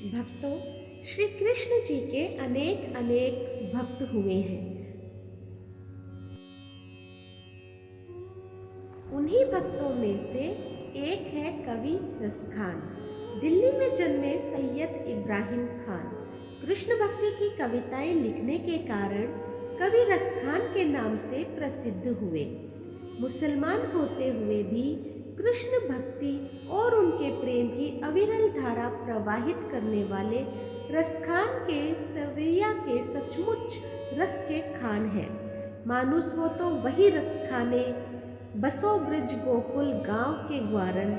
भक्तों, श्री कृष्ण जी के अनेक अनेक भक्त हुए हैं। उन्हीं भक्तों में से एक है कवि रसखान। दिल्ली में जन्मे सैयद इब्राहिम खान कृष्ण भक्ति की कविताएं लिखने के कारण कवि रसखान के नाम से प्रसिद्ध हुए। मुसलमान होते हुए भी कृष्ण भक्ति और उनके प्रेम की अविरल धारा प्रवाहित करने वाले रसखान के सवैया के सचमुच रस के खान हैं। मानुस हो तो वही रसखाने, बसो ब्रज गोकुल गांव के ग्वारन,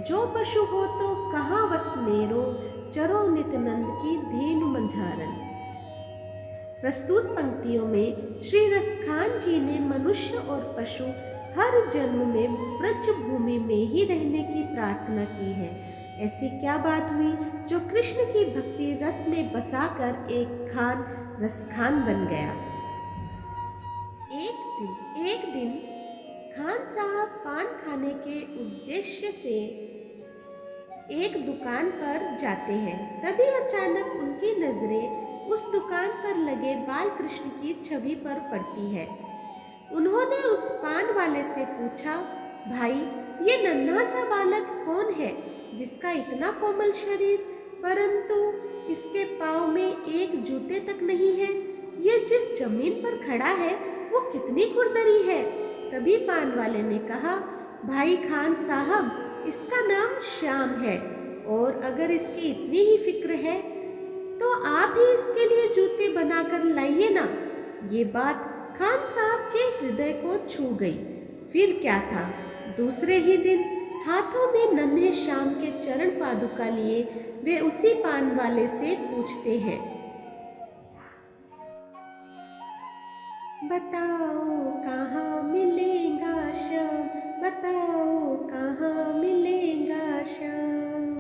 जो पशु हो तो कहाँ वस मेरो, चरो नित्यानंद की धेनु मंझारन। प्रस्तुत पंक्तियों में श्री रसखान जी ने मनुष्य और पशु हर जन्म में व्रज भूमि में ही रहने की प्रार्थना की है। ऐसी क्या बात हुई जो कृष्ण की भक्ति रस में बसाकर एक खान रसखान बन गया। एक दिन खान साहब पान खाने के उद्देश्य से एक दुकान पर जाते हैं। तभी अचानक उनकी नजरें उस दुकान पर लगे बाल कृष्ण की छवि पर पड़ती है। उन्होंने उस पान वाले से पूछा, भाई, ये नन्हा सा बालक कौन है जिसका इतना कोमल शरीर, परंतु इसके पाँव में एक जूते तक नहीं है? ये जिस जमीन पर खड़ा है वो कितनी खुरदरी है। तभी पान वाले ने कहा, भाई खान साहब, इसका नाम श्याम है, और अगर इसकी इतनी ही फिक्र है तो आप ही इसके लिए जूते बनाकर लाइए ना। ये बात खान साहब के हृदय को छू गई। फिर क्या था, दूसरे ही दिन हाथों में नन्हे श्याम के चरण पादुका लिए वे उसी पान वाले से पूछते हैं, बताओ कहाँ मिलेगा श्याम, बताओ कहाँ मिलेगा श्याम।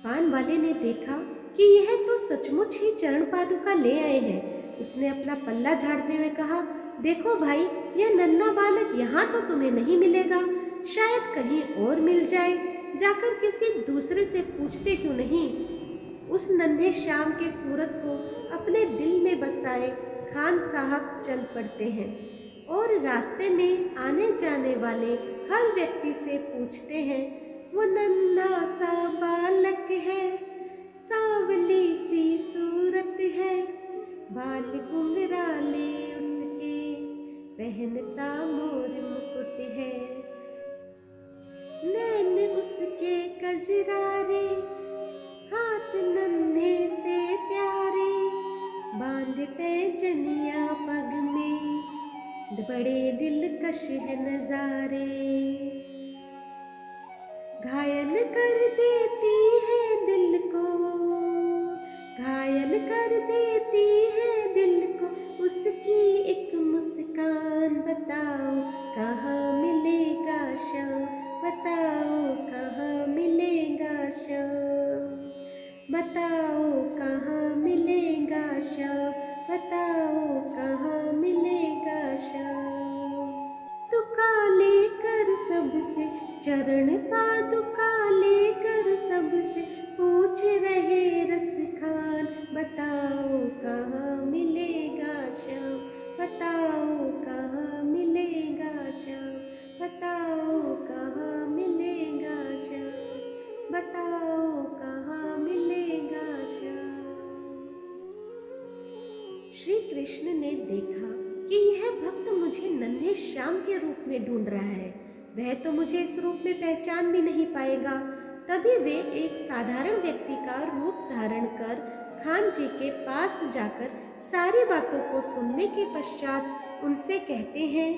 पान वाले ने देखा कि यह तो सचमुच ही चरण पादुका ले आए हैं। उसने अपना पल्ला झाड़ते हुए कहा, देखो भाई, यह नन्हा बालक यहाँ तो तुम्हें नहीं मिलेगा, शायद कहीं और मिल जाए। जाकर किसी दूसरे से पूछते क्यों नहीं। उस नन्हे श्याम के सूरत को अपने दिल में बसाए खान साहब चल पड़ते हैं और रास्ते में आने जाने वाले हर व्यक्ति से पूछते हैं, वो नन्हा सा बालक है, सांवली सी सूरत है, बाल घुंघराले उसके, पहनता मोर मुकुट है, नैन उसके कजरारे, हाथ नन्हे से प्यारे, बांध पैंजनिया पग में, बड़े दिलकश है नजारे, घायल कर देती है दिल को, घायल कर देती है दिल को, उसकी एक मुस्कान, बताओ कहाँ मिलेगा श्याम, बताओ कहाँ मिलेगा श्याम, बताओ कहाँ मिलेगा श्याम, बताओ कहाँ मिलेगा श्याम। दुका लेकर सबसे, चरण पादुका लेकर सबसे, पूछ रहे रसखान, बताओ कहाँ मिलेगा श्याम, बताओ कहाँ मिलेगा श्याम, बताओ कहाँ मिलेगा श्याम, बताओ कहाँ मिलेगा श्याम। श्री कृष्ण ने देखा कि यह भक्त मुझे नन्हे श्याम के रूप में ढूंढ रहा है, वह तो मुझे इस रूप में पहचान भी नहीं पाएगा। तभी वे एक साधारण व्यक्ति का रूप धारण कर खान जी के पास जाकर सारी बातों को सुनने के पश्चात उनसे कहते हैं,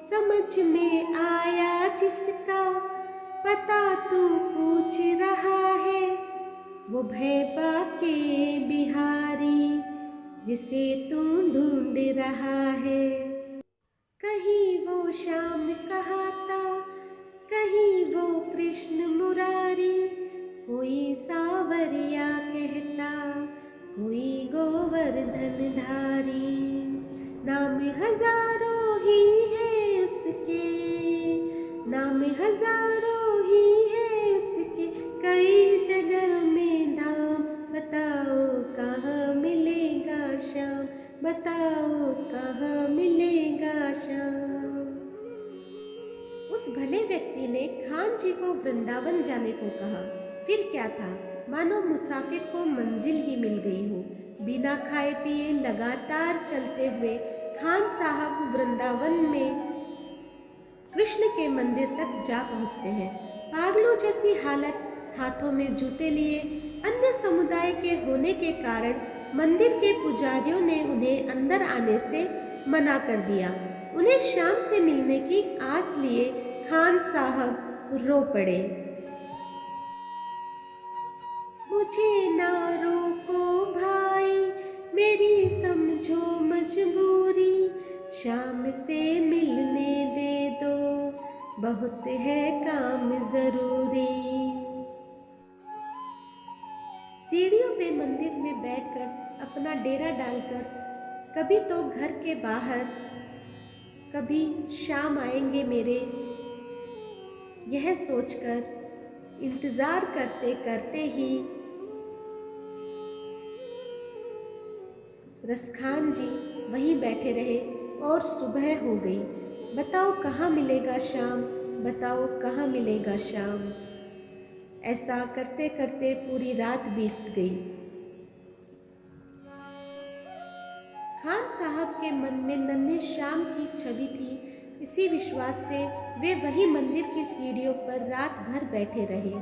समझ में आया जिसका पता तू पूछ रहा है, वो भैबा के बिहारी जिसे तू ढूंढ रहा है। कहीं वो श्याम कहाता, कहीं वो कृष्ण मुरारी, कोई सावरिया कहता, कोई गोवर्धन धारी, नाम हजारों ही है उसके, नाम हजारों ही है उसके, कई जगह में धाम श्याम, बताओ कहाँ मिलेगा श्याम। उस भले व्यक्ति ने खान जी को वृंदावन जाने को कहा। फिर क्या था, मानो मुसाफिर को मंजिल ही मिल गई हो। बिना खाए पिए लगातार चलते हुए खान साहब वृंदावन में कृष्ण के मंदिर तक जा पहुंचते हैं। पागलों जैसी हालत, हाथों में जूते लिए। अन्य समुदाय के होने के कारण मंदिर के पुजारियों ने उन्हें अंदर आने से मना कर दिया। उन्हें श्याम से मिलने की आस लिए खान साहब रो पड़े। मुझे ना रोको भाई, मेरी समझो मजबूरी, श्याम से मिलने दे दो, बहुत है काम जरूरी। सीढ़ियों पे मंदिर में बैठकर अपना डेरा डालकर कभी तो घर के बाहर, कभी शाम आएंगे मेरे, यह सोचकर इंतजार करते करते ही रसखान जी वहीं बैठे रहे और सुबह हो गई। बताओ कहाँ मिलेगा श्याम, बताओ कहाँ मिलेगा श्याम। ऐसा करते करते पूरी रात बीत गई। खान साहब के मन में नन्हे श्याम की छवि थी। इसी विश्वास से वे वही मंदिर की सीढ़ियों पर रात भर बैठे रहे,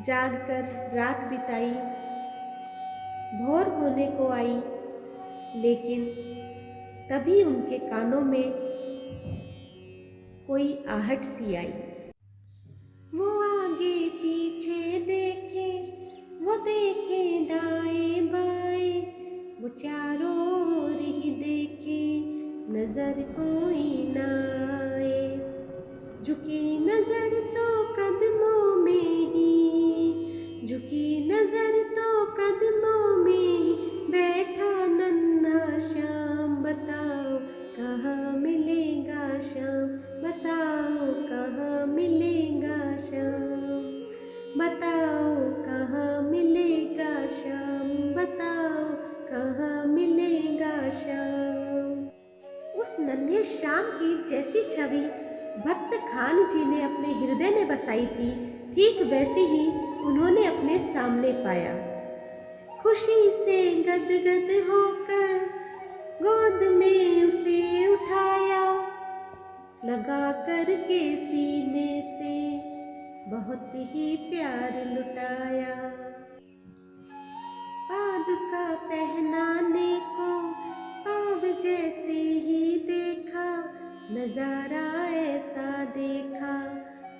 जागकर रात बिताई। भोर होने को आई, लेकिन तभी उनके कानों में कोई आहट सी आई। वो आगे पीछे देखे, वो देखे दाएं बाएं, वो चारों ओर ही देखे, नजर कोई ना आए। झुकी नजर तो कदमों में ही, झुकी नजर तो कदमों में ही, बैठा नन्हा श्याम, बताओ कहाँ मिलेगा श्याम, बताओ कहाँ मिलेगा श्याम, बताओ कहाँ मिलेगा श्याम, बताओ कहाँ मिलेगा श्याम। उस नन्हे श्याम की जैसी छवि भक्त खान जी ने अपने हृदय में बसाई थी, ठीक वैसी ही उन्होंने अपने सामने पाया। खुशी से गदगद होकर गोद में उसे उठाया, लगा कर के सीने से बहुत ही प्यार लुटाया। पादुका पहनाने को पाव जैसे ही देखा, नजारा ऐसा देखा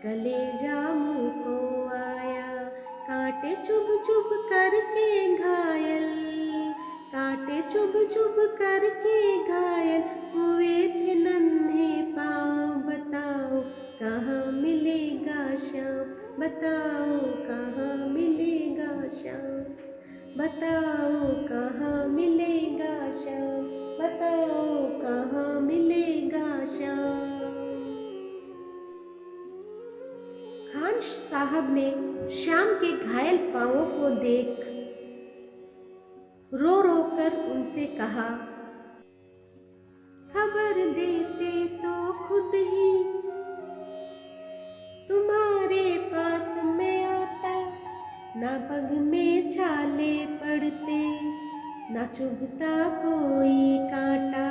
कलेजा मुँह को आया। कांटे चुभ चुभ करके घायल, कांटे चुभ चुभ करके घायल हुए थे नन्हे पाँव। बताओ कहाँ मिलेगा श्याम, बताओ कहाँ मिलेगा श्याम, बताओ कहाँ मिलेगा श्याम, बताओ कहाँ मिलेगा श्याम। खान साहब ने श्याम के घायल पांवों को देख रो रो कर उनसे कहा, खबर देते तो खुद ही तुम्हारे पास मैं आता, ना पग में छाले पड़ते, ना चुभता कोई कांटा।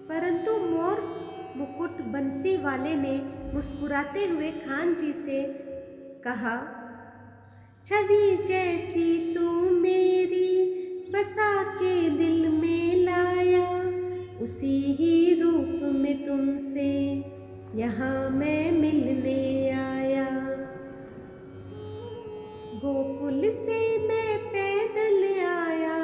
परंतु मोर मुकुट बंसी वाले ने मुस्कुराते हुए खान जी से कहा, छवि जैसी तू मेरी बसा के दिल में लाया, उसी ही रूप में तुमसे यहाँ मैं मिलने आया। गोकुल से मैं पैदल आया,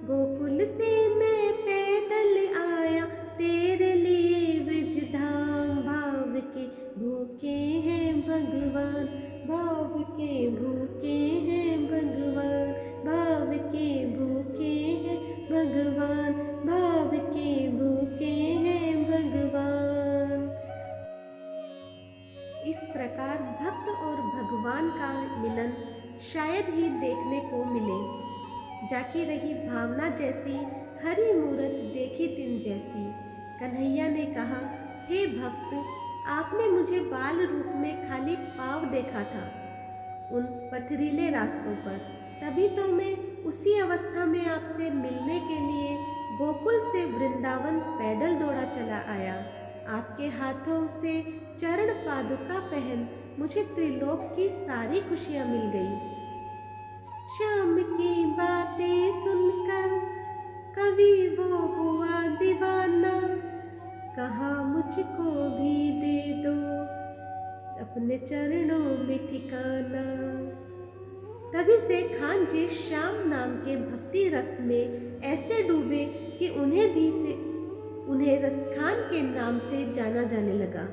गोकुल से मैं पैदल आया, तेरे लिए ब्रजधाम। भाव के भूखे हैं भगवान, भाव के भूखे हैं भगवान, भाव के भूखे हैं भगवान, भाव के भूखे हैं भगवान। इस प्रकार भक्त और भगवान का मिलन शायद ही देखने को मिले। जाकी रही भावना जैसी, हरी मूरत देखी तिन जैसी। कन्हैया ने कहा, हे भक्त, आपने मुझे बाल रूप में खाली पाँव देखा था उन पथरीले रास्तों पर, तभी तो मैं उसी अवस्था में आपसे मिलने के लिए गोकुल से वृंदावन पैदल दौड़ा चला आया। आपके हाथों से चरण पादुका पहन मुझे त्रिलोक की सारी खुशियाँ मिल गई। शाम की बातें सुनकर कवि वो हुआ दीवाना, कहा मुझको भी दे दो अपने चरणों में ठिकाना। तभी से खान जी श्याम नाम के भक्ति रस में ऐसे डूबे कि उन्हें रसखान के नाम से जाना जाने लगा।